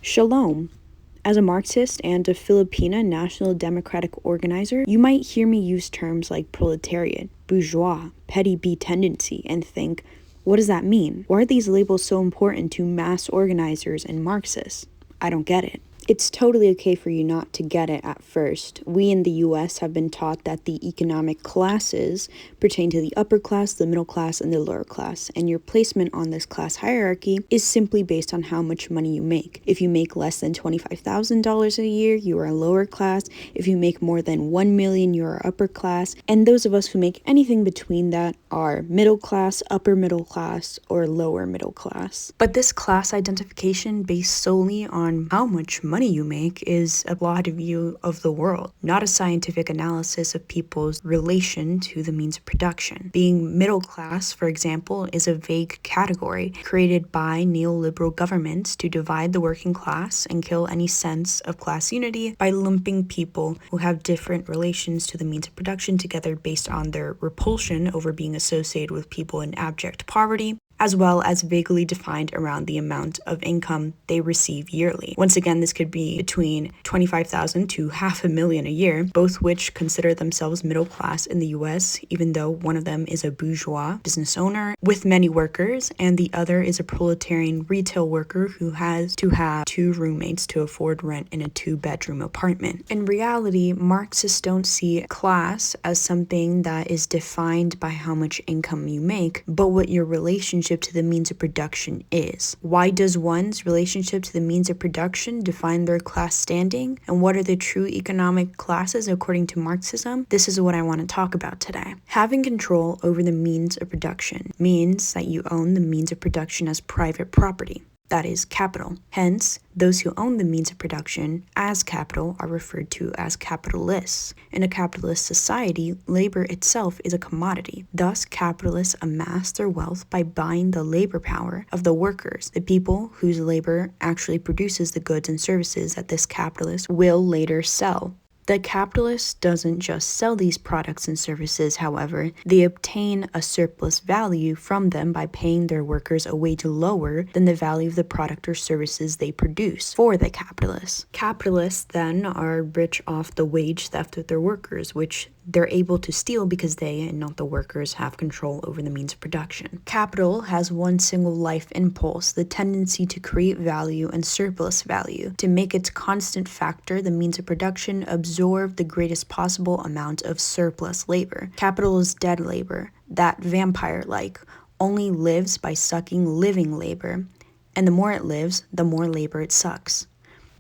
Shalom. As a Marxist and a Filipina national democratic organizer, you might hear me use terms like proletariat, bourgeois, petty B tendency, and think, what does that mean? Why are these labels so important to mass organizers and Marxists? I don't get it. It's totally okay for you not to get it at first. We in the US have been taught that the economic classes pertain to the upper class, the middle class, and the lower class, and your placement on this class hierarchy is simply based on how much money you make. If you make less than $25,000 a year, you are a lower class. If you make more than $1 million, you are upper class. And those of us who make anything between that are middle class, upper middle class, or lower middle class. But this class identification based solely on how much money you make is a flawed view of the world, not a scientific analysis of people's relation to the means of production. Being middle class, for example, is a vague category created by neoliberal governments to divide the working class and kill any sense of class unity by lumping people who have different relations to the means of production together based on their repulsion over being associated with people in abject poverty, as well as vaguely defined around the amount of income they receive yearly. Once again, this could be between $25,000 to $500,000 a year, both which consider themselves middle class in the US, even though one of them is a bourgeois business owner with many workers, and the other is a proletarian retail worker who has to have 2 roommates to afford rent in a 2-bedroom apartment. In reality, Marxists don't see class as something that is defined by how much income you make, but what your relationship to the means of production is. Why does one's relationship to the means of production define their class standing? And what are the true economic classes according to Marxism? This is what I want to talk about today. Having control over the means of production means that you own the means of production as private property. That is capital. Hence, those who own the means of production as capital are referred to as capitalists. In a capitalist society, labor itself is a commodity. Thus, capitalists amass their wealth by buying the labor power of the workers, the people whose labor actually produces the goods and services that this capitalist will later sell. The capitalist doesn't just sell these products and services, however, they obtain a surplus value from them by paying their workers a wage lower than the value of the product or services they produce for the capitalists. Capitalists then are rich off the wage theft of their workers, which they're able to steal because they, and not the workers, have control over the means of production. Capital has one single life impulse, the tendency to create value and surplus value, to make its constant factor, the means of production, absorb the greatest possible amount of surplus labor. Capital is dead labor, that vampire-like, only lives by sucking living labor, and the more it lives, the more labor it sucks.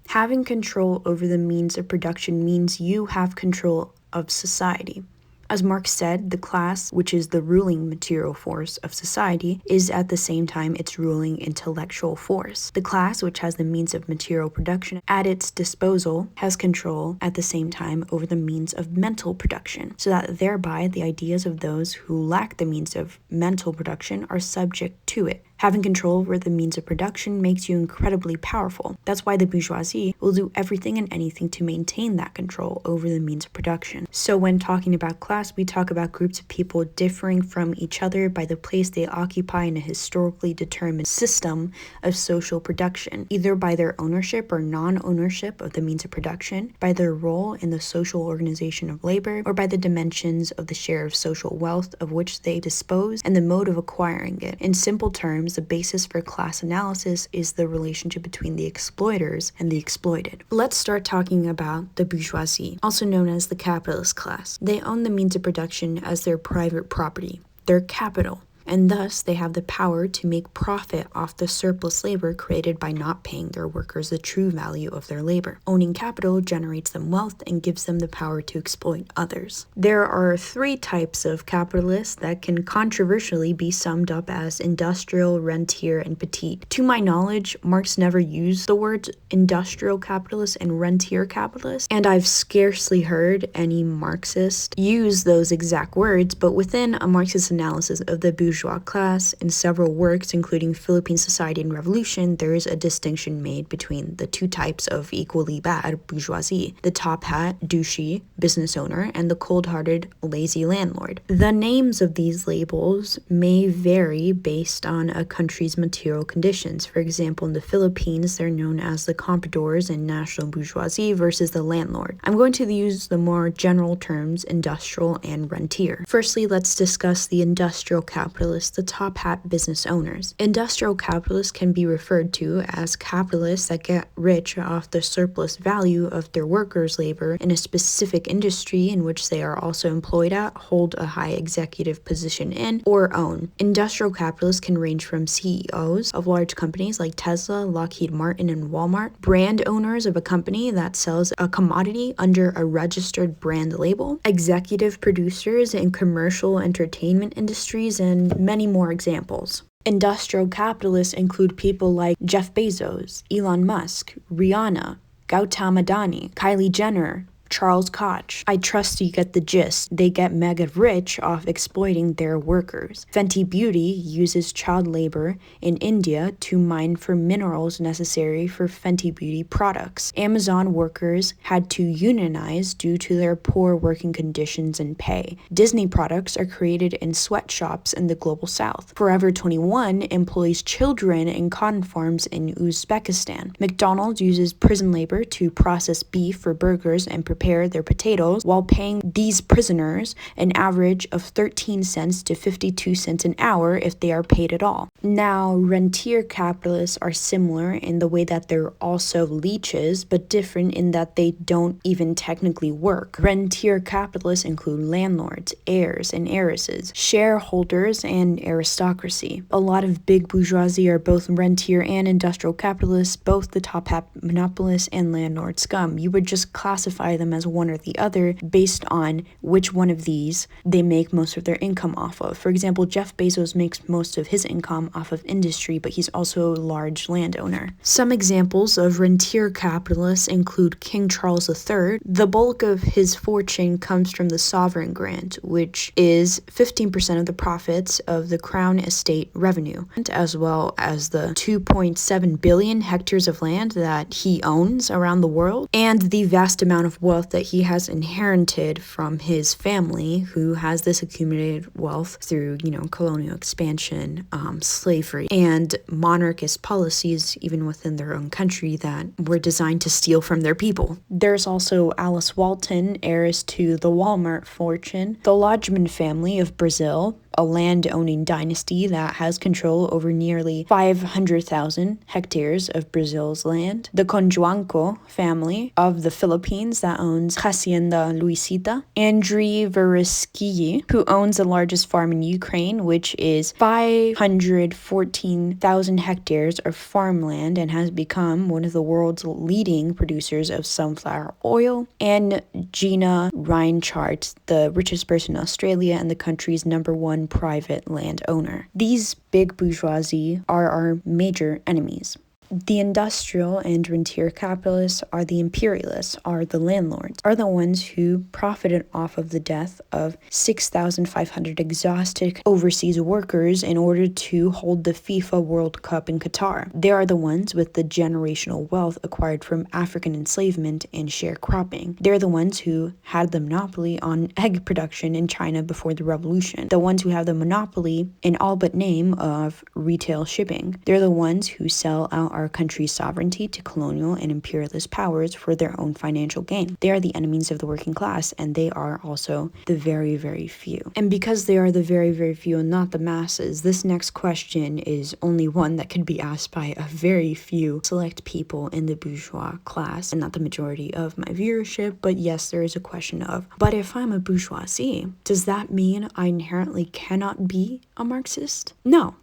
Having control over the means of production means you have control of society. As Marx said, the class, which is the ruling material force of society, is at the same time its ruling intellectual force. The class, which has the means of material production at its disposal, has control at the same time over the means of mental production, so that thereby the ideas of those who lack the means of mental production are subject to it. Having control over the means of production makes you incredibly powerful. That's why the bourgeoisie will do everything and anything to maintain that control over the means of production. So when talking about class, we talk about groups of people differing from each other by the place they occupy in a historically determined system of social production, either by their ownership or non-ownership of the means of production, by their role in the social organization of labor, or by the dimensions of the share of social wealth of which they dispose and the mode of acquiring it. In simple terms, the basis for class analysis is the relationship between the exploiters and the exploited. Let's start talking about the bourgeoisie, also known as the capitalist class. They own the means of production as their private property, their capital, and thus they have the power to make profit off the surplus labor created by not paying their workers the true value of their labor. Owning capital generates them wealth and gives them the power to exploit others. There are 3 types of capitalists that can controversially be summed up as industrial, rentier, and petit. To my knowledge, Marx never used the words industrial capitalist and rentier capitalist, and I've scarcely heard any Marxist use those exact words, but within a Marxist analysis of the bourgeoisie, bourgeois class. In several works, including Philippine Society and Revolution, there is a distinction made between the two types of equally bad bourgeoisie: the top hat, douchey, business owner, and the cold-hearted, lazy landlord. The names of these labels may vary based on a country's material conditions. For example, in the Philippines, they're known as the compradors and national bourgeoisie versus the landlord. I'm going to use the more general terms industrial and rentier. Firstly, let's discuss the industrial capitalists, the top hat business owners. Industrial capitalists can be referred to as capitalists that get rich off the surplus value of their workers' labor in a specific industry in which they are also employed at, hold a high executive position in, or own. Industrial capitalists can range from CEOs of large companies like Tesla, Lockheed Martin, and Walmart, brand owners of a company that sells a commodity under a registered brand label, executive producers in commercial entertainment industries, and many more examples. Industrial capitalists include people like Jeff Bezos, Elon Musk, Rihanna, Gautam Adani, Kylie Jenner, Charles Koch. I trust you get the gist. They get mega rich off exploiting their workers. Fenty Beauty uses child labor in India to mine for minerals necessary for Fenty Beauty products. Amazon workers had to unionize due to their poor working conditions and pay. Disney products are created in sweatshops in the global south. Forever 21 employs children in cotton farms in Uzbekistan. McDonald's uses prison labor to process beef for burgers and prepare their potatoes while paying these prisoners an average of 13 cents to 52 cents an hour if they are paid at all. Now, rentier capitalists are similar in the way that they're also leeches, but different in that they don't even technically work. Rentier capitalists include landlords, heirs and heiresses, shareholders, and aristocracy. A lot of big bourgeoisie are both rentier and industrial capitalists, both the top hat monopolists and landlord scum. You would just classify them as one or the other based on which one of these they make most of their income off of. For example, Jeff Bezos makes most of his income off of industry, but he's also a large landowner. Some examples of rentier capitalists include King Charles III. The bulk of his fortune comes from the sovereign grant, which is 15% of the profits of the crown estate revenue, as well as the 2.7 billion hectares of land that he owns around the world, and the vast amount of wealth that he has inherited from his family, who has this accumulated wealth through, colonial expansion, slavery, and monarchist policies even within their own country that were designed to steal from their people. There's also Alice Walton, heiress to the Walmart fortune, the Lodgeman family of Brazil, a land-owning dynasty that has control over nearly 500,000 hectares of Brazil's land. The Conjuanco family of the Philippines that owns Hacienda Luisita. Andriy Vereshchii, who owns the largest farm in Ukraine, which is 514,000 hectares of farmland and has become one of the world's leading producers of sunflower oil. And Gina Reinchart, the richest person in Australia and the country's #1 private landowner. These big bourgeoisie are our major enemies. The industrial and rentier capitalists are the imperialists, are the landlords, are the ones who profited off of the death of 6,500 exhausted overseas workers in order to hold the FIFA World Cup in Qatar. They are the ones with the generational wealth acquired from African enslavement and sharecropping. They're the ones who had the monopoly on egg production in China before the revolution. The ones who have the monopoly in all but name of retail shipping. They're the ones who sell out our country's sovereignty to colonial and imperialist powers for their own financial gain. They are the enemies of the working class, and they are also the very, very few. And because they are the very, very few and not the masses, this next question is only one that could be asked by a very few select people in the bourgeois class, and not the majority of my viewership. But yes, there is a question of, but if I'm a bourgeoisie, does that mean I inherently cannot be a Marxist? No.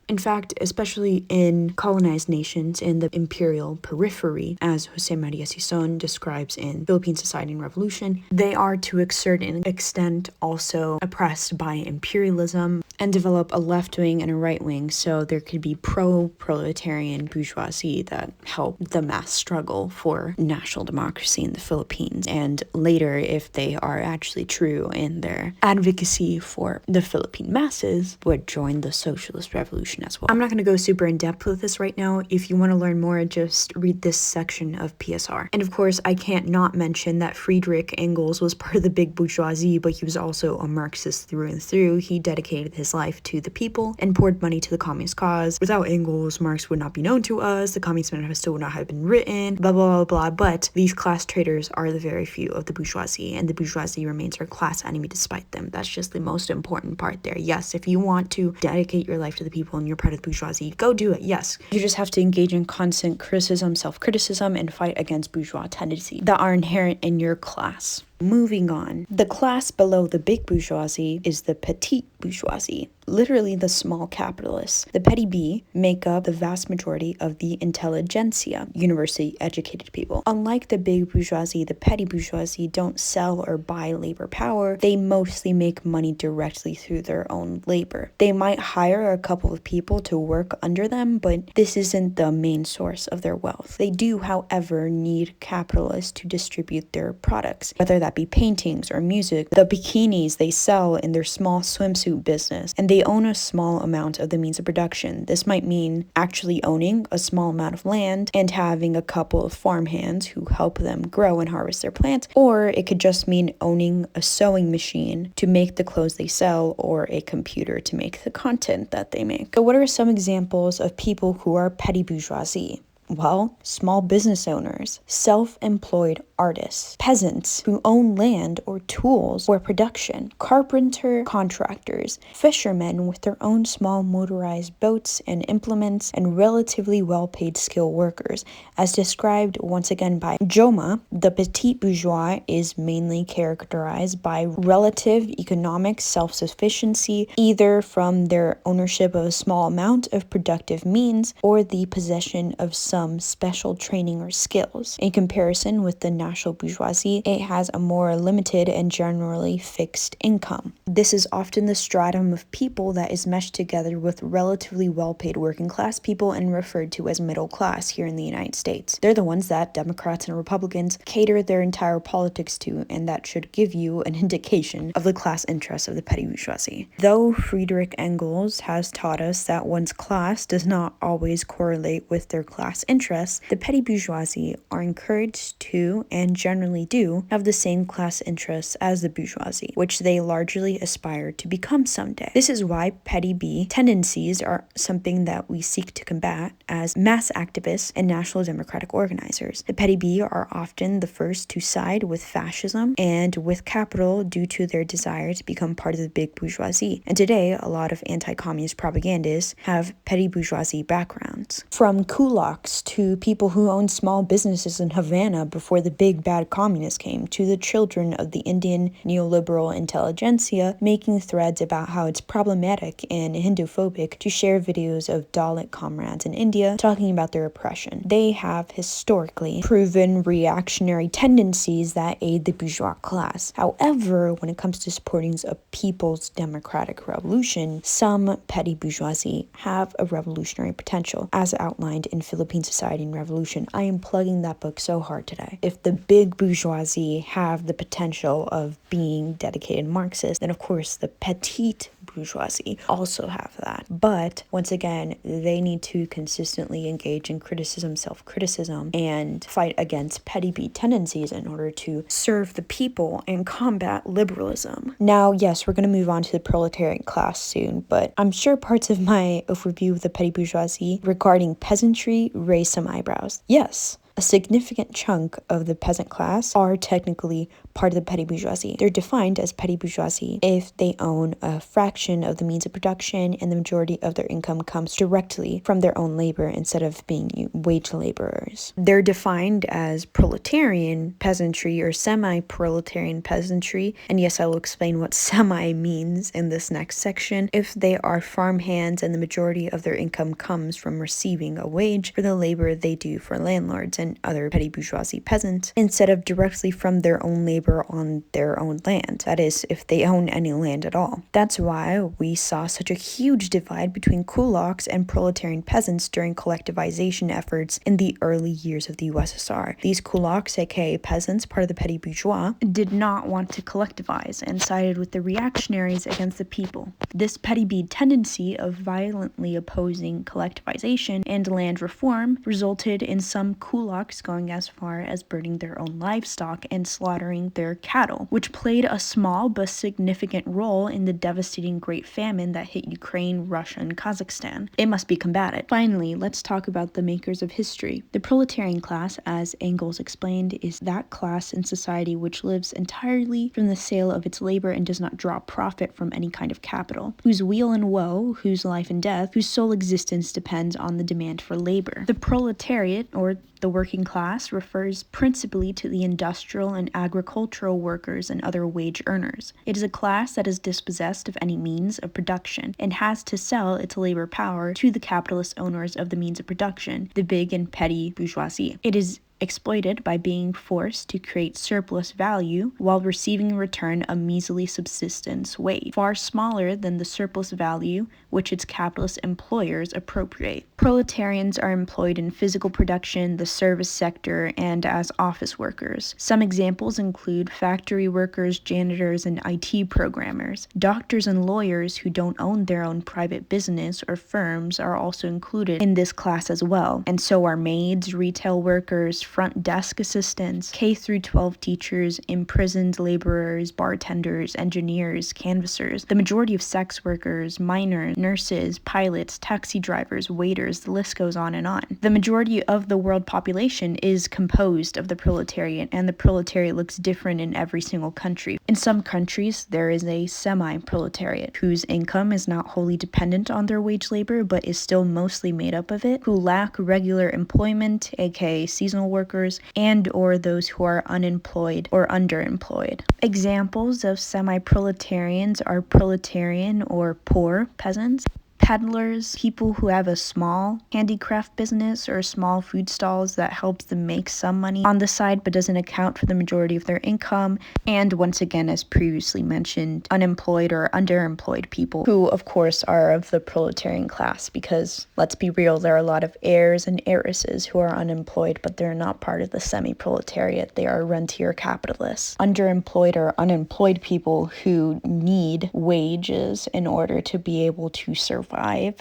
In fact, especially in colonized nations in the imperial periphery, as Jose Maria Sison describes in Philippine Society and Revolution, they are to a certain extent also oppressed by imperialism, and develop a left wing and a right wing, so there could be pro-proletarian bourgeoisie that help the mass struggle for national democracy in the Philippines, and later, if they are actually true in their advocacy for the Philippine masses, would join the socialist revolution as well. I'm not going to go super in depth with this right now. If you want to learn more, just read this section of PSR. And of course, I can't not mention that Friedrich Engels was part of the big bourgeoisie, but he was also a Marxist through and through. He dedicated his life to the people and poured money to the communist cause. Without Engels, Marx would not be known to us, the Communist Manifesto would not have been written, blah, blah, blah, blah. But these class traitors are the very few of the bourgeoisie, and the bourgeoisie remains our class enemy despite them. That's just the most important part there. Yes, if you want to dedicate your life to the people and you're part of the bourgeoisie, go do it, yes. You just have to engage in constant criticism, self-criticism, and fight against bourgeois tendencies that are inherent in your class. Moving on. The class below the big bourgeoisie is the petite bourgeoisie, literally the small capitalists. The petty B make up the vast majority of the intelligentsia, university-educated people. Unlike the big bourgeoisie, the petty bourgeoisie don't sell or buy labor power. They mostly make money directly through their own labor. They might hire a couple of people to work under them, but this isn't the main source of their wealth. They do, however, need capitalists to distribute their products, whether that be paintings or music, the bikinis they sell in their small swimsuit business, and they own a small amount of the means of production. This might mean actually owning a small amount of land and having a couple of farmhands who help them grow and harvest their plants, or it could just mean owning a sewing machine to make the clothes they sell or a computer to make the content that they make. So what are some examples of people who are petty bourgeoisie? Well, small business owners, self-employed artists, peasants who own land or tools for production, carpenter contractors, fishermen with their own small motorized boats and implements, and relatively well-paid skilled workers. As described once again by Joma, the petite bourgeois is mainly characterized by relative economic self-sufficiency, either from their ownership of a small amount of productive means or the possession of some special training or skills. In comparison with the national bourgeoisie, it has a more limited and generally fixed income. This is often the stratum of people that is meshed together with relatively well-paid working class people and referred to as middle class here in the United States. They're the ones that Democrats and Republicans cater their entire politics to, and that should give you an indication of the class interests of the petty bourgeoisie. Though Friedrich Engels has taught us that one's class does not always correlate with their class interests, the petty bourgeoisie are encouraged to, and generally do, have the same class interests as the bourgeoisie, which they largely aspire to become someday. This is why petty B tendencies are something that we seek to combat as mass activists and national democratic organizers. The petty B are often the first to side with fascism and with capital due to their desire to become part of the big bourgeoisie. And today, a lot of anti-communist propagandists have petty bourgeoisie backgrounds. From kulaks to people who owned small businesses in Havana before the big bad communists came, to the children of the Indian neoliberal intelligentsia making threads about how it's problematic and Hinduphobic to share videos of Dalit comrades in India talking about their oppression. They have historically proven reactionary tendencies that aid the bourgeois class. However, when it comes to supporting a people's democratic revolution, some petty bourgeoisie have a revolutionary potential, as outlined in Philippine Society and Revolution. I am plugging that book so hard today. If the big bourgeoisie have the potential of being dedicated Marxist, then of course the petite bourgeoisie also have that. But once again, they need to consistently engage in criticism, self-criticism, and fight against petty B tendencies in order to serve the people and combat liberalism. Now, yes, we're going to move on to the proletarian class soon, but I'm sure parts of my overview of the petty bourgeoisie regarding peasantry raise some eyebrows. Yes, a significant chunk of the peasant class are technically part of the petty bourgeoisie. They're defined as petty bourgeoisie if they own a fraction of the means of production and the majority of their income comes directly from their own labor instead of being wage laborers. They're defined as proletarian peasantry or semi-proletarian peasantry, and yes, I will explain what semi means in this next section, if they are farmhands and the majority of their income comes from receiving a wage for the labor they do for landlords and other petty bourgeoisie peasants instead of directly from their own labor labor on their own land, that is, if they own any land at all. That's why we saw such a huge divide between kulaks and proletarian peasants during collectivization efforts in the early years of the USSR. These kulaks, aka peasants, part of the petty bourgeois, did not want to collectivize and sided with the reactionaries against the people. This petty bee tendency of violently opposing collectivization and land reform resulted in some kulaks going as far as burning their own livestock and slaughtering their cattle, which played a small but significant role in the devastating Great Famine that hit Ukraine, Russia, and Kazakhstan. It must be combated. Finally, let's talk about the makers of history. The proletarian class, as Engels explained, is that class in society which lives entirely from the sale of its labor and does not draw profit from any kind of capital, whose weal and woe, whose life and death, whose sole existence depends on the demand for labor. The proletariat, or the working class, refers principally to the industrial and agricultural workers and other wage earners. It is a class that is dispossessed of any means of production and has to sell its labor power to the capitalist owners of the means of production, the big and petty bourgeoisie. It is exploited by being forced to create surplus value while receiving in return a measly subsistence wage, far smaller than the surplus value which its capitalist employers appropriate. Proletarians are employed in physical production, the service sector, and as office workers. Some examples include factory workers, janitors, and IT programmers. Doctors and lawyers who don't own their own private business or firms are also included in this class as well, and so are maids, retail workers, front desk assistants, K-12 teachers, imprisoned laborers, bartenders, engineers, canvassers, the majority of sex workers, miners, nurses, pilots, taxi drivers, waiters, the list goes on and on. The majority of the world population is composed of the proletariat, and the proletariat looks different in every single country. In some countries, there is a semi-proletariat, whose income is not wholly dependent on their wage labor, but is still mostly made up of it, who lack regular employment, aka seasonal workers, and or those who are unemployed or underemployed. Examples of semi-proletarians are proletarian or poor peasants, peddlers, people who have a small handicraft business or small food stalls that helps them make some money on the side but doesn't account for the majority of their income, and once again, as previously mentioned, unemployed or underemployed people, who of course are of the proletarian class, because let's be real, there are a lot of heirs and heiresses who are unemployed, but they're not part of the semi-proletariat. They are rentier capitalists. Underemployed or unemployed people who need wages in order to be able to survive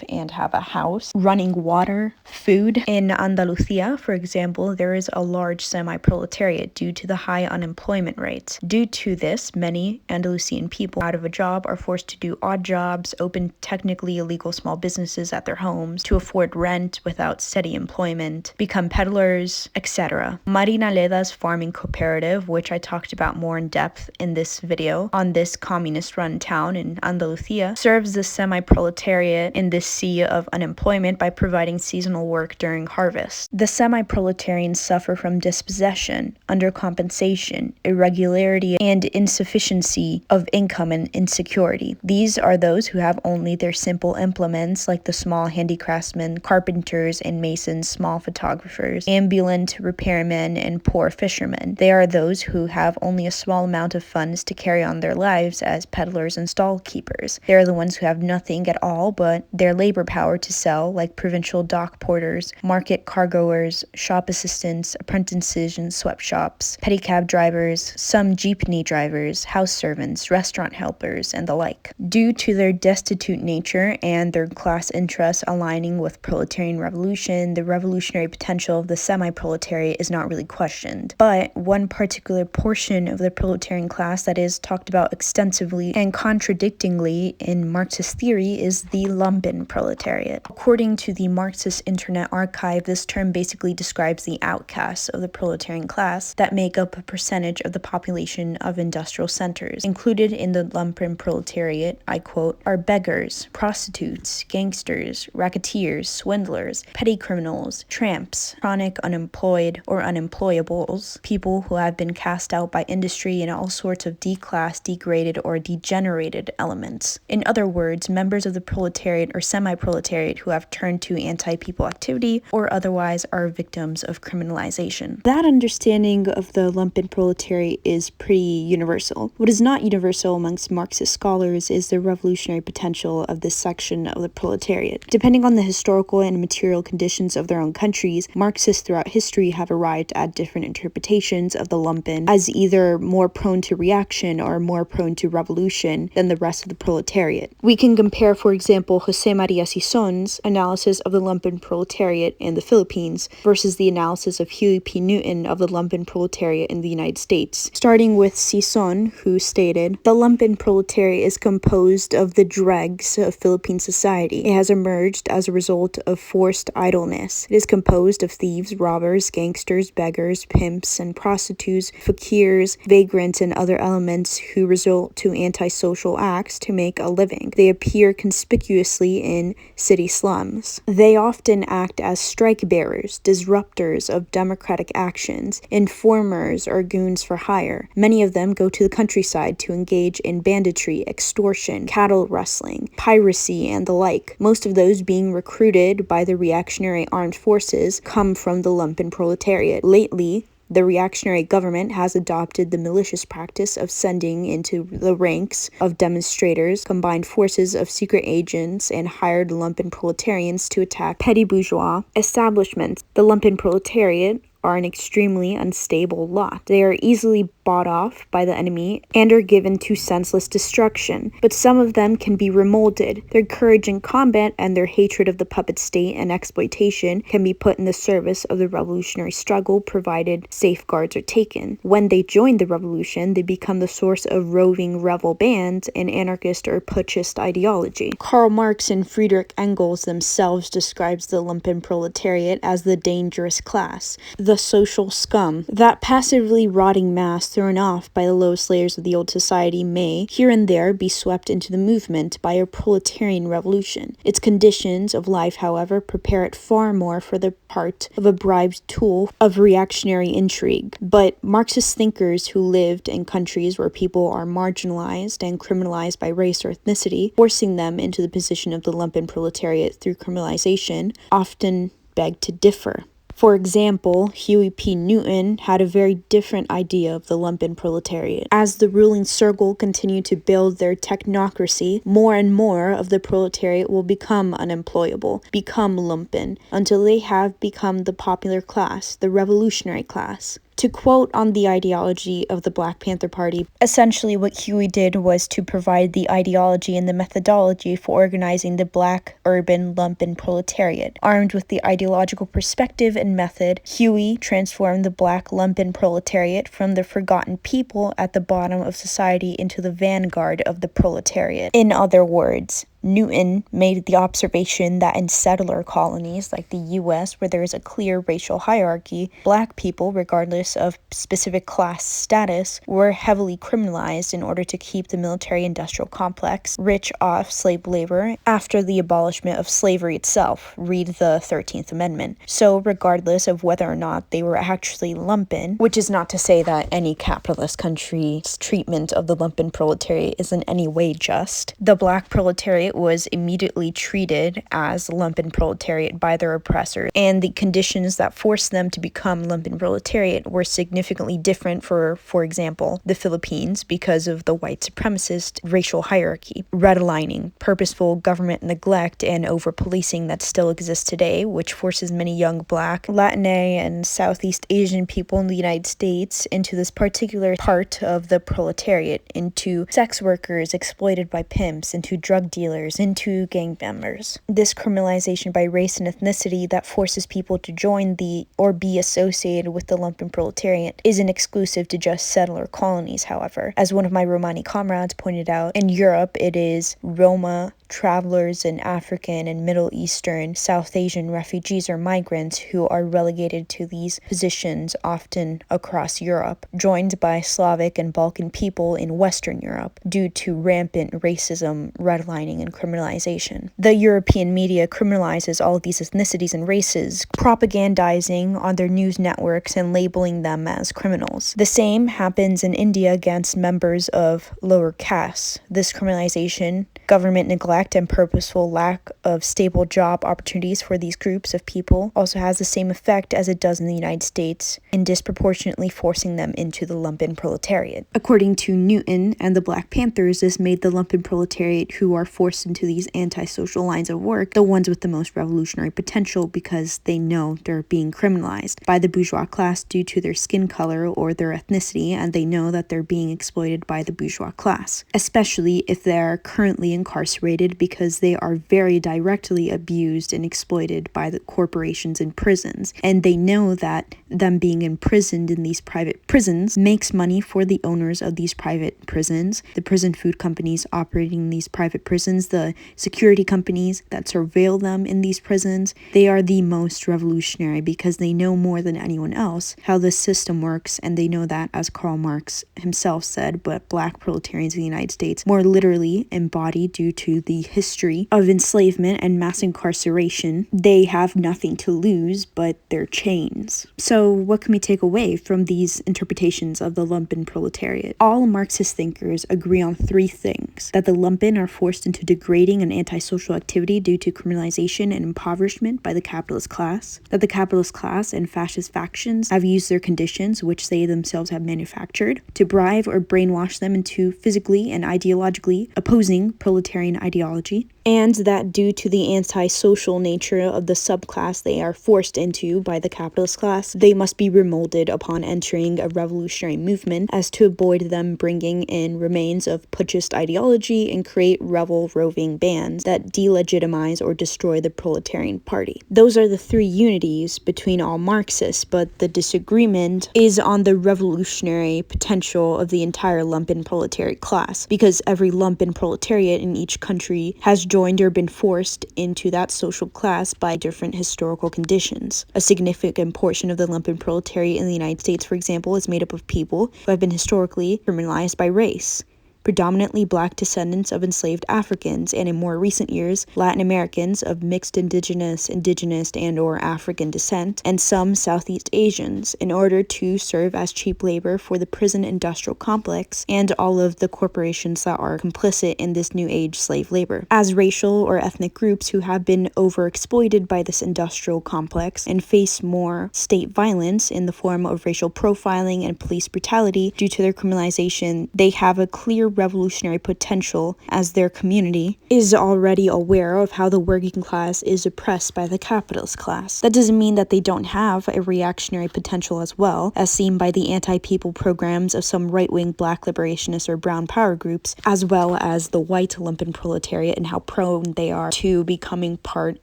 and have a house, running water, food. In Andalusia, for example, there is a large semi-proletariat due to the high unemployment rates. Due to this, many Andalusian people out of a job are forced to do odd jobs, open technically illegal small businesses at their homes to afford rent without steady employment, become peddlers, etc. Marina Leda's farming cooperative, which I talked about more in depth in this video on this communist-run town in Andalusia, serves the semi-proletariat in this sea of unemployment by providing seasonal work during harvest. The semi-proletarians suffer from dispossession, undercompensation, irregularity, and insufficiency of income and insecurity. These are those who have only their simple implements, like the small handicraftsmen, carpenters and masons, small photographers, ambulant repairmen, and poor fishermen. They are those who have only a small amount of funds to carry on their lives as peddlers and stall keepers. They are the ones who have nothing at all but their labor power to sell, like provincial dock porters, market cargoers, shop assistants, apprentices in sweatshops, pedicab drivers, some jeepney drivers, house servants, restaurant helpers, and the like. Due to their destitute nature and their class interests aligning with proletarian revolution, the revolutionary potential of the semi-proletariat is not really questioned. But one particular portion of the proletarian class that is talked about extensively and contradictingly in Marxist theory is the lumpen proletariat. According to the Marxist Internet Archive, this term basically describes the outcasts of the proletarian class that make up a percentage of the population of industrial centers. Included in the lumpen proletariat, I quote, are beggars, prostitutes, gangsters, racketeers, swindlers, petty criminals, tramps, chronic unemployed or unemployables, people who have been cast out by industry, and all sorts of declassed, degraded, or degenerated elements. In other words, members of the proletariat proletariat or semi-proletariat who have turned to anti-people activity or otherwise are victims of criminalization. That understanding of the lumpen proletariat is pretty universal. What is not universal amongst Marxist scholars is the revolutionary potential of this section of the proletariat. Depending on the historical and material conditions of their own countries, Marxists throughout history have arrived at different interpretations of the lumpen as either more prone to reaction or more prone to revolution than the rest of the proletariat. We can compare, for example, José María Sisón's analysis of the lumpen proletariat in the Philippines versus the analysis of Huey P. Newton of the lumpen proletariat in the United States. Starting with Sisón, who stated, "The lumpen proletariat is composed of the dregs of Philippine society. It has emerged as a result of forced idleness. It is composed of thieves, robbers, gangsters, beggars, pimps, and prostitutes, fakirs, vagrants, and other elements who resort to antisocial acts to make a living. They appear conspicuously in city slums. They often act as strike-bearers, disruptors of democratic actions, informers, or goons for hire. Many of them go to the countryside to engage in banditry, extortion, cattle rustling, piracy, and the like. Most of those being recruited by the reactionary armed forces come from the lumpen proletariat. Lately, the reactionary government has adopted the malicious practice of sending into the ranks of demonstrators combined forces of secret agents and hired lumpen proletarians to attack petty bourgeois establishments. The lumpen proletariat are an extremely unstable lot. They are easily bought off by the enemy and are given to senseless destruction, but some of them can be remolded. Their courage in combat and their hatred of the puppet state and exploitation can be put in the service of the revolutionary struggle provided safeguards are taken. When they join the revolution, they become the source of roving rebel bands and anarchist or putschist ideology. Karl Marx and Friedrich Engels themselves describes the lumpen proletariat as the dangerous class, the social scum. That passively rotting mass thrown off by the lowest layers of the old society may, here and there, be swept into the movement by a proletarian revolution. Its conditions of life, however, prepare it far more for the part of a bribed tool of reactionary intrigue. But Marxist thinkers who lived in countries where people are marginalized and criminalized by race or ethnicity, forcing them into the position of the lumpen proletariat through criminalization, often beg to differ. For example, Huey P. Newton had a very different idea of the lumpen proletariat. As the ruling circle continued to build their technocracy, more and more of the proletariat will become unemployable, become lumpen, until they have become the popular class, the revolutionary class. To quote on the ideology of the Black Panther Party, essentially what Huey did was to provide the ideology and the methodology for organizing the black urban lumpen proletariat. Armed with the ideological perspective and method, Huey transformed the black lumpen proletariat from the forgotten people at the bottom of society into the vanguard of the proletariat. In other words, Newton made the observation that in settler colonies like the US, where there is a clear racial hierarchy, black people, regardless of specific class status, were heavily criminalized in order to keep the military-industrial complex rich off slave labor after the abolishment of slavery itself. Read the 13th Amendment. So regardless of whether or not they were actually lumpen, which is not to say that any capitalist country's treatment of the lumpen proletariat is in any way just, the black proletariat was immediately treated as lumpen proletariat by their oppressor, and the conditions that forced them to become lumpen proletariat were significantly different for example, the Philippines because of the white supremacist racial hierarchy, redlining, purposeful government neglect, and over-policing that still exists today, which forces many young Black, Latina, and Southeast Asian people in the United States into this particular part of the proletariat, into sex workers exploited by pimps, into drug dealers, into gang members. This criminalization by race and ethnicity that forces people to join the or be associated with the lumpen proletariat isn't exclusive to just settler colonies, however. As one of my Romani comrades pointed out, in Europe it is Roma, travelers, and African and Middle Eastern, South Asian refugees or migrants who are relegated to these positions often across Europe, joined by Slavic and Balkan people in Western Europe due to rampant racism, redlining, and criminalization. The European media criminalizes all of these ethnicities and races, propagandizing on their news networks and labeling them as criminals. The same happens in India against members of lower castes. This criminalization, government neglect, neglect and purposeful lack of stable job opportunities for these groups of people also has the same effect as it does in the United States in disproportionately forcing them into the lumpen proletariat. According to Newton and the Black Panthers, this made the lumpen proletariat who are forced into these antisocial lines of work the ones with the most revolutionary potential because they know they're being criminalized by the bourgeois class due to their skin color or their ethnicity, and they know that they're being exploited by the bourgeois class, especially if they're currently incarcerated because they are very directly abused and exploited by the corporations in prisons. And they know that them being imprisoned in these private prisons makes money for the owners of these private prisons, the prison food companies operating these private prisons, the security companies that surveil them in these prisons. They are the most revolutionary because they know more than anyone else how the system works, and they know that, as Karl Marx himself said, but black proletarians in the United States more literally embody due to the history of enslavement and mass incarceration. They have nothing to lose but their chains. So what can we take away from these interpretations of the lumpen proletariat? All Marxist thinkers agree on three things: that the lumpen are forced into degrading and antisocial activity due to criminalization and impoverishment by the capitalist class, that the capitalist class and fascist factions have used their conditions, which they themselves have manufactured, to bribe or brainwash them into physically and ideologically opposing proletarian ideology, and that due to the antisocial nature of the subclass they are forced into by the capitalist class, they must be remolded upon entering a revolutionary movement as to avoid them bringing in remains of putschist ideology and create rebel-roving bands that delegitimize or destroy the proletarian party. Those are the three unities between all Marxists, but the disagreement is on the revolutionary potential of the entire lumpen proletariat class, because every lumpen proletariat in each country has joined or been forced into that social class by different historical conditions. A significant portion of the lumpen proletariat in the United States, for example, is made up of people who have been historically criminalized by race, predominantly black descendants of enslaved Africans, and in more recent years, Latin Americans of mixed indigenous, and or African descent, and some Southeast Asians, in order to serve as cheap labor for the prison industrial complex and all of the corporations that are complicit in this new age slave labor. As racial or ethnic groups who have been overexploited by this industrial complex and face more state violence in the form of racial profiling and police brutality due to their criminalization, they have a clear revolutionary potential, as their community is already aware of how the working class is oppressed by the capitalist class. That doesn't mean that they don't have a reactionary potential as well, as seen by the anti-people programs of some right-wing black liberationist or brown power groups, as well as the white lumpen proletariat and how prone they are to becoming part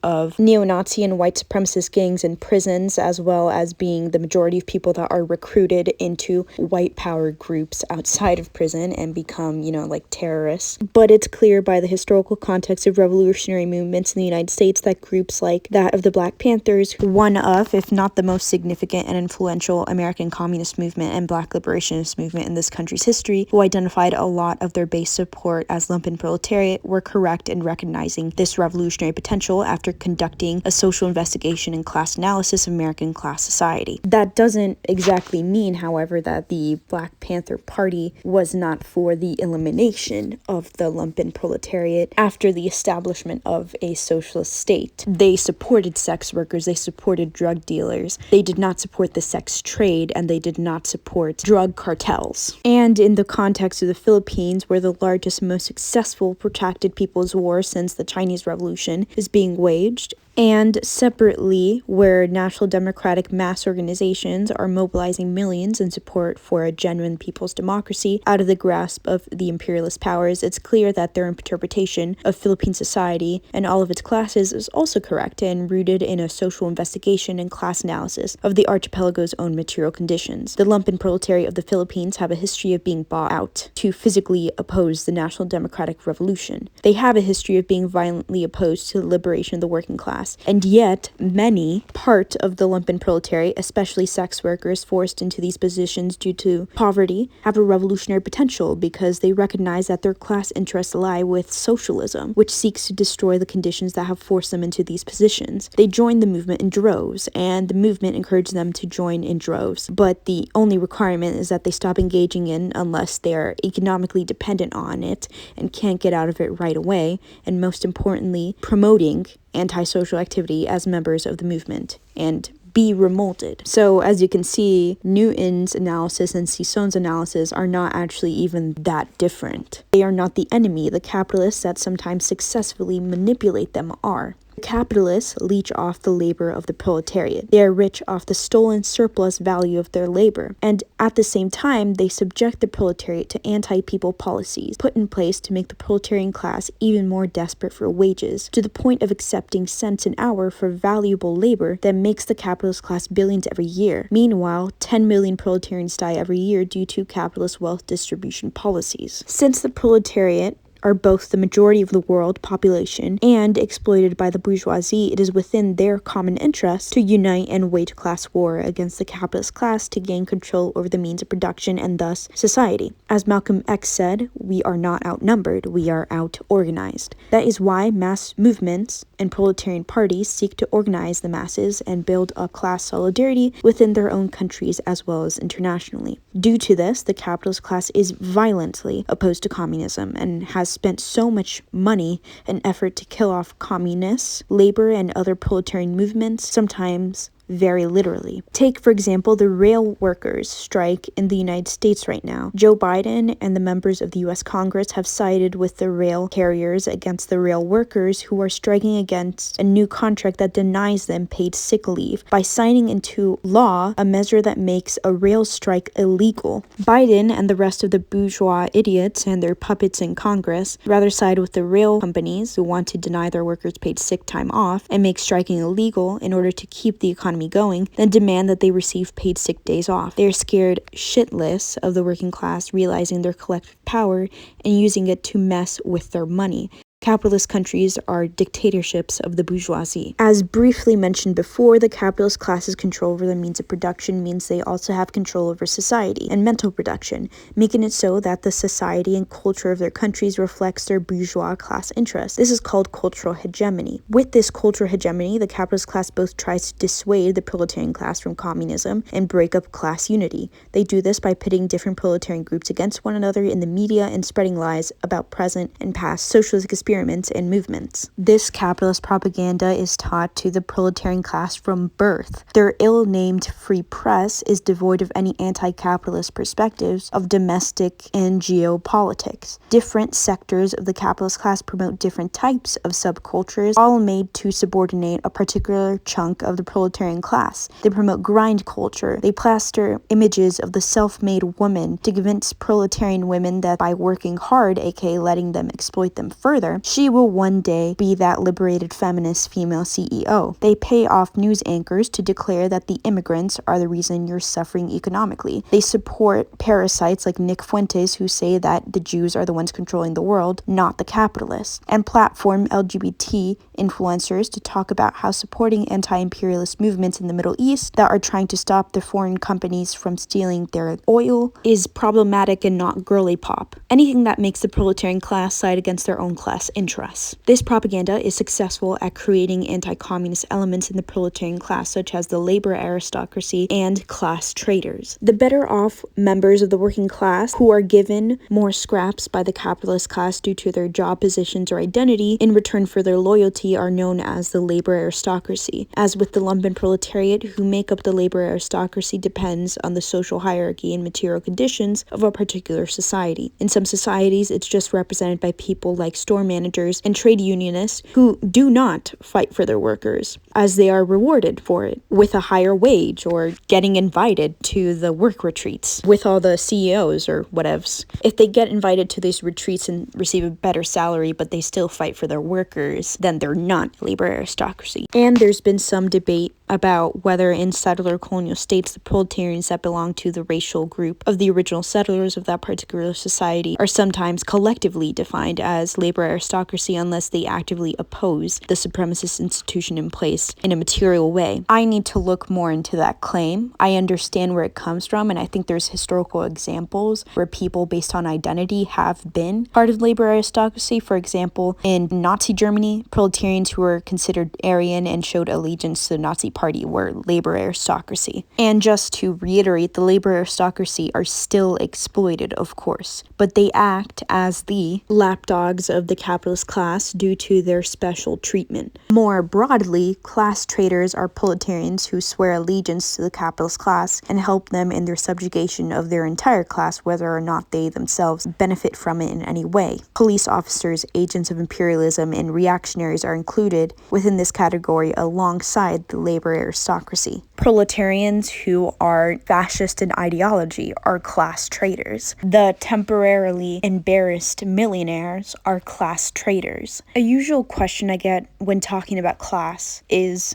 of neo-Nazi and white supremacist gangs in prisons, as well as being the majority of people that are recruited into white power groups outside of prison and become like terrorists. But it's clear by the historical context of revolutionary movements in the United States that groups like that of the Black Panthers, one of, if not the most significant and influential American communist movement and black liberationist movement in this country's history, who identified a lot of their base support as lumpen proletariat, were correct in recognizing this revolutionary potential after conducting a social investigation and class analysis of American class society. That doesn't exactly mean, however, that the Black Panther Party was not for the elimination of the lumpen proletariat after the establishment of a socialist state. They supported sex workers, they supported drug dealers, they did not support the sex trade, and they did not support drug cartels. And in the context of the Philippines, where the largest, most successful protracted people's war since the Chinese Revolution is being waged, and separately, where national democratic mass organizations are mobilizing millions in support for a genuine people's democracy out of the grasp of the imperialist powers, it's clear that their interpretation of Philippine society and all of its classes is also correct and rooted in a social investigation and class analysis of the archipelago's own material conditions. The lumpen proletariat of the Philippines have a history of being bought out to physically oppose the National Democratic Revolution. They have a history of being violently opposed to the liberation of the working class class. And yet, many part of the lumpen proletariat, especially sex workers forced into these positions due to poverty, have a revolutionary potential because they recognize that their class interests lie with socialism, which seeks to destroy the conditions that have forced them into these positions. They join the movement in droves, and the movement encouraged them to join in droves. But the only requirement is that they stop engaging in unless they are economically dependent on it and can't get out of it right away, and most importantly, promoting antisocial activity as members of the movement and be remolded. So as you can see, Newton's analysis and Cisson's analysis are not actually even that different. They are not the enemy. The capitalists that sometimes successfully manipulate them are. Capitalists leech off the labor of the proletariat. They are rich off the stolen surplus value of their labor, and at the same time, they subject the proletariat to anti-people policies put in place to make the proletarian class even more desperate for wages, to the point of accepting cents an hour for valuable labor that makes the capitalist class billions every year. Meanwhile, 10 million proletarians die every year due to capitalist wealth distribution policies. Since the proletariat are both the majority of the world population and exploited by the bourgeoisie, it is within their common interest to unite and wage class war against the capitalist class to gain control over the means of production and thus society. As Malcolm X said, we are not outnumbered, we are out-organized. That is why mass movements and proletarian parties seek to organize the masses and build up class solidarity within their own countries as well as internationally. Due to this, the capitalist class is violently opposed to communism and has spent so much money and effort to kill off communists, labor, and other proletarian movements, sometimes very literally. Take, for example, the rail workers strike in the United States right now. Joe Biden and the members of the U.S. Congress have sided with the rail carriers against the rail workers who are striking against a new contract that denies them paid sick leave by signing into law a measure that makes a rail strike illegal. Biden and the rest of the bourgeois idiots and their puppets in Congress rather side with the rail companies who want to deny their workers paid sick time off and make striking illegal in order to keep the economy going, then demand that they receive paid sick days off. They are scared shitless of the working class realizing their collective power and using it to mess with their money. Capitalist countries are dictatorships of the bourgeoisie. As briefly mentioned before, the capitalist class's control over the means of production means they also have control over society and mental production, making it so that the society and culture of their countries reflects their bourgeois class interests. This is called cultural hegemony. With this cultural hegemony, the capitalist class both tries to dissuade the proletarian class from communism and break up class unity. They do this by pitting different proletarian groups against one another in the media and spreading lies about present and past socialist experiments and movements. This capitalist propaganda is taught to the proletarian class from birth. Their ill-named free press is devoid of any anti-capitalist perspectives of domestic and geopolitics. Different sectors of the capitalist class promote different types of subcultures, all made to subordinate a particular chunk of the proletarian class. They promote grind culture. They plaster images of the self-made woman to convince proletarian women that by working hard, aka letting them exploit them further, she will one day be that liberated feminist female CEO. They pay off news anchors to declare that the immigrants are the reason you're suffering economically. They support parasites like Nick Fuentes who say that the Jews are the ones controlling the world, not the capitalists, and platform LGBT influencers to talk about how supporting anti-imperialist movements in the Middle East that are trying to stop the foreign companies from stealing their oil is problematic and not girly pop. Anything that makes the proletarian class side against their own class interests. This propaganda is successful at creating anti-communist elements in the proletarian class, such as the labor aristocracy and class traders. The better off members of the working class, who are given more scraps by the capitalist class due to their job positions or identity in return for their loyalty, are known as the labor aristocracy. As with the lumpen proletariat, who make up the labor aristocracy depends on the social hierarchy and material conditions of a particular society. In some societies, it's just represented by people like store managers and trade unionists who do not fight for their workers, as they are rewarded for it with a higher wage or getting invited to the work retreats with all the CEOs or whatevs. If they get invited to these retreats and receive a better salary, but they still fight for their workers, then they're not labor aristocracy. And there's been some debate about whether in settler colonial states the proletarians that belong to the racial group of the original settlers of that particular society are sometimes collectively defined as labor aristocracy unless they actively oppose the supremacist institution in place in a material way. I need to look more into that claim. I understand where it comes from, and I think there's historical examples where people based on identity have been part of labor aristocracy. For example, in Nazi Germany, proletarians who were considered Aryan and showed allegiance to the Nazi party were labor aristocracy. And just to reiterate, the labor aristocracy are still exploited, of course, but they act as the lapdogs of the capitalist class due to their special treatment. More broadly, class traitors are proletarians who swear allegiance to the capitalist class and help them in their subjugation of their entire class, whether or not they themselves benefit from it in any way. Police officers, agents of imperialism, and reactionaries are included within this category alongside the labor aristocracy. Proletarians who are fascist in ideology are class traitors. The temporarily embarrassed millionaires are class traitors. A usual question I get when talking about class is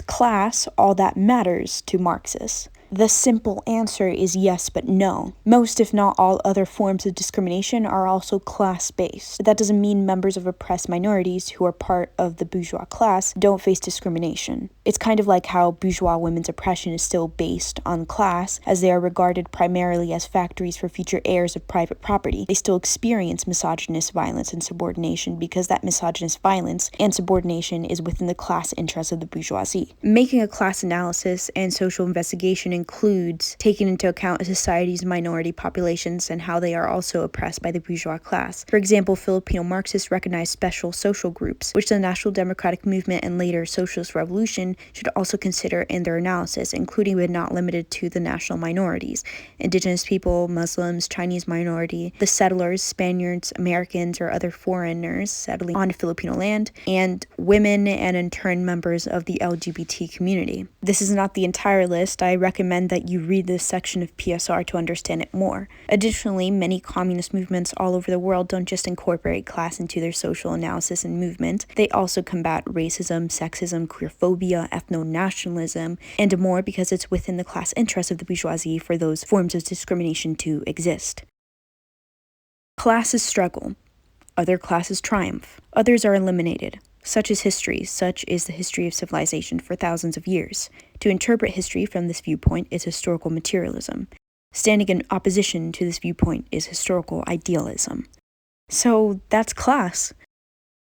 class all that matters to Marxists? The simple answer is yes, but no. Most, if not all, other forms of discrimination are also class-based. But that doesn't mean members of oppressed minorities who are part of the bourgeois class don't face discrimination. It's kind of like how bourgeois women's oppression is still based on class, as they are regarded primarily as factories for future heirs of private property. They still experience misogynist violence and subordination because that misogynist violence and subordination is within the class interests of the bourgeoisie. Making a class analysis and social investigation includes taking into account a society's minority populations and how they are also oppressed by the bourgeois class. For example, Filipino Marxists recognize special social groups, which the National Democratic Movement and later Socialist Revolution should also consider in their analysis, including but not limited to the national minorities: indigenous people, Muslims, Chinese minority, the settlers, Spaniards, Americans, or other foreigners settling on Filipino land, and women and in turn members of the LGBT community. This is not the entire list. I recommend that you read this section of PSR to understand it more. Additionally, many communist movements all over the world don't just incorporate class into their social analysis and movement. They also combat racism, sexism, queerphobia, ethno-nationalism, and more because it's within the class interest of the bourgeoisie for those forms of discrimination to exist. Classes struggle. Other classes triumph. Others are eliminated. Such is history. Such is the history of civilization for thousands of years. To interpret history from this viewpoint is historical materialism. Standing in opposition to this viewpoint is historical idealism. So that's class.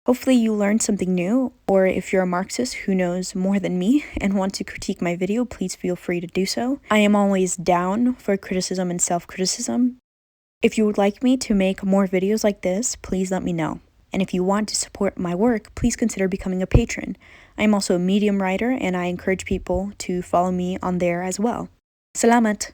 Hopefully you learned something new, or if you're a Marxist who knows more than me and want to critique my video, please feel free to do so. I am always down for criticism and self-criticism. If you would like me to make more videos like this, please let me know. And if you want to support my work, please consider becoming a patron. I am also a Medium writer, and I encourage people to follow me on there as well. Salamat!